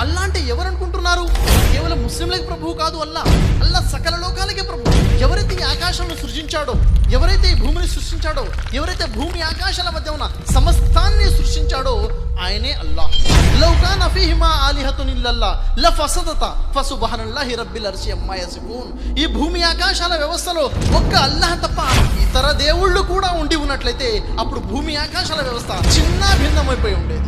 అల్లా అంటే ఎవరు అనుకుంటున్నారు? కేవలం ముస్లింలకి ప్రభువు కాదు అల్లా. అల్లా సకల లోకాలకే ప్రభు. ఎవరైతే ఈ ఆకాశాలను సృష్టించాడో, ఎవరైతే ఈ భూమిని సృష్టించాడో, ఎవరైతే భూమి ఆకాశాల మధ్య ఉన్న సమస్తాన్ని సృష్టించాడో ఆయనే అల్లాహ్. లౌ కాన ఫీహిమా ఆలిహతున్ ఇల్లల్లాహ్ లఫసదతా ఫసుబ్హానల్లాహి రబ్బిల్ అర్షి అమ్మా యసిఫూన్. ఈ భూమి ఆకాశాల వ్యవస్థలో ఒక్క అల్లాహ్ తప్ప ఇతర దేవుళ్ళు కూడా ఉండి ఉన్నట్లయితే అప్పుడు భూమి ఆకాశాల వ్యవస్థ చిన్న భిన్నమైపోయి ఉండేది.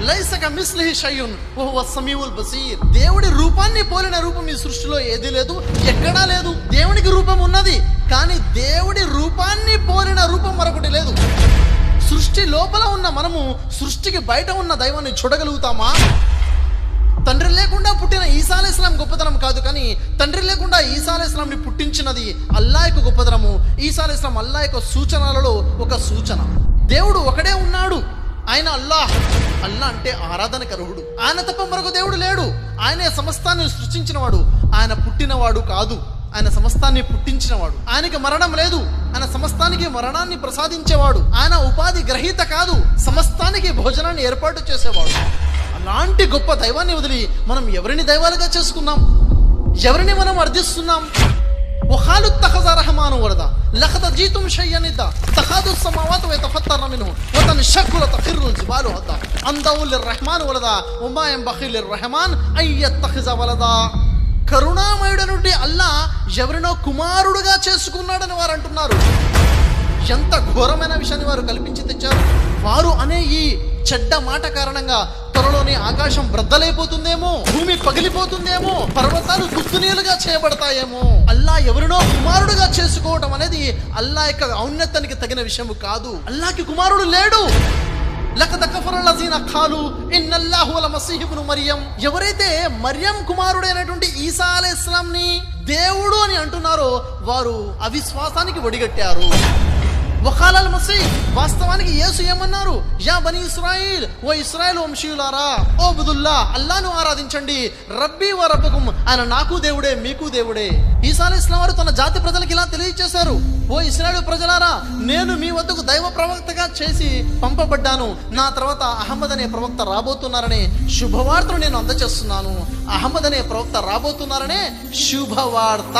లైస కమిస్లిహి షైఉన్ వహువ సమీఉల్ బసీర్. దేవుడి రూపాన్ని పోలిన రూపం ఈ సృష్టిలో ఏదీ లేదు, ఎక్కడా లేదు. దేవునికి రూపం ఉన్నది, కానీ దేవుడి రూపాన్ని పోలిన రూపం మరొకటి లేదు. సృష్టి లోపల ఉన్న మనము సృష్టికి బయట ఉన్న దైవాన్ని చూడగలుగుతామా? తండ్రి లేకుండా పుట్టిన ఈసా అలైహిస్సలాం గొప్పతనం కాదు, కానీ తండ్రి లేకుండా ఈసా అలైహిస్సలాంని పుట్టించినది అల్లాహ్ యొక్క గొప్పతనము. ఈసా అలైహిస్సలాం అల్లాహ్ యొక్క సూచనలలో ఒక సూచన. దేవుడు ఒకడే ఉన్నాడు, ఆయన అల్లాహ్. అల్లా అంటే ఆరాధనకు అర్హుడు. ఆయన తప్ప మరొక దేవుడు లేడు. ఆయనే సమస్తాన్ని సృష్టించినవాడు. ఆయన పుట్టినవాడు కాదు, ఆయన సమస్తాన్ని పుట్టించినవాడు. ఆయనకి మరణం లేదు, ఆయన సమస్తానికి మరణాన్ని ప్రసాదించేవాడు. ఆయన ఉపాధి గ్రహీత కాదు, సమస్తానికి భోజనాన్ని ఏర్పాటు చేసేవాడు. అలాంటి గొప్ప దైవాన్ని వదిలి మనం ఎవరిని దైవాలుగా చేసుకున్నాం? ఎవరిని మనం అర్థిస్తున్నాం? وخالو اتخذ الرحمن ولدا لقد جئتم شيئا إدا تكاد السماوات يتفطرن منه وتنشق وتخر الجبال هدا أن دعوا للرحمن ولدا وما ينبغي للرحمن أن يتخذ ولدا. కరుణామయుడనుడి అల్లా ఎవరినో కుమారుడుగా చేసుకున్నాడని వారు అంటున్నారు. ఎంత ఘోరమైన విషయాన్ని వారు కల్పించి తెచ్చారు. వారు అనే ఈ చెడ్డ మాట కారణంగా త్వరలోనే ఆకాశం బ్రద్దలైపోతుందేమో, భూమి పగిలిపోతుందేమో, పర్వతాలు తుత్తునీలుగా చేయబడతాయేమో. అల్లా ఎవరినో కుమారుడుగా చేసుకోవటం అనేది అల్లా యొక్క ఔన్నత్యానికి తగిన విషయం కాదు. అల్లాకి కుమారుడు లేడు. లఖద్ కఫర లజీన ఖాలు ఇన్నల్లాహు వల్ మసీహ్ ఇబ్ను మర్యం. ఎవరైతే మర్యం కుమారుడైనటువంటి ఈసా అలైహిస్సలాంని దేవుడు అని అంటున్నారో వారు అవిశ్వాసానికి ఒడిగట్టారు. వఖాలల్ మసీహ్, వాస్తవానికి యేసు ఏమన్నారు? యా బనీ ఇస్రాయిల్, ఓ ఇస్రాయేల్ వంశీయులారా, ఓ బుదుల్లా, అల్లాను ఆరాధించండి. రబ్బీ వ రబ్బకుం, ఆయన నాకు దేవుడే మీకు దేవుడే. ఈసా అలైహిస్సలాం వారు తన జాతి ప్రజలకు ఇలా తెలియజేశారు: ఓ ఇశ్రాయేలు ప్రజలారా, నేను మీ వద్దకు దైవ ప్రవక్తగా చేసి పంపబడ్డాను. నా తర్వాత అహ్మద్ అనే ప్రవక్త రాబోతున్నారనే శుభవార్తను నేను అందజేస్తున్నాను. అహ్మద్ అనే ప్రవక్త రాబోతున్నారనే శుభవార్త.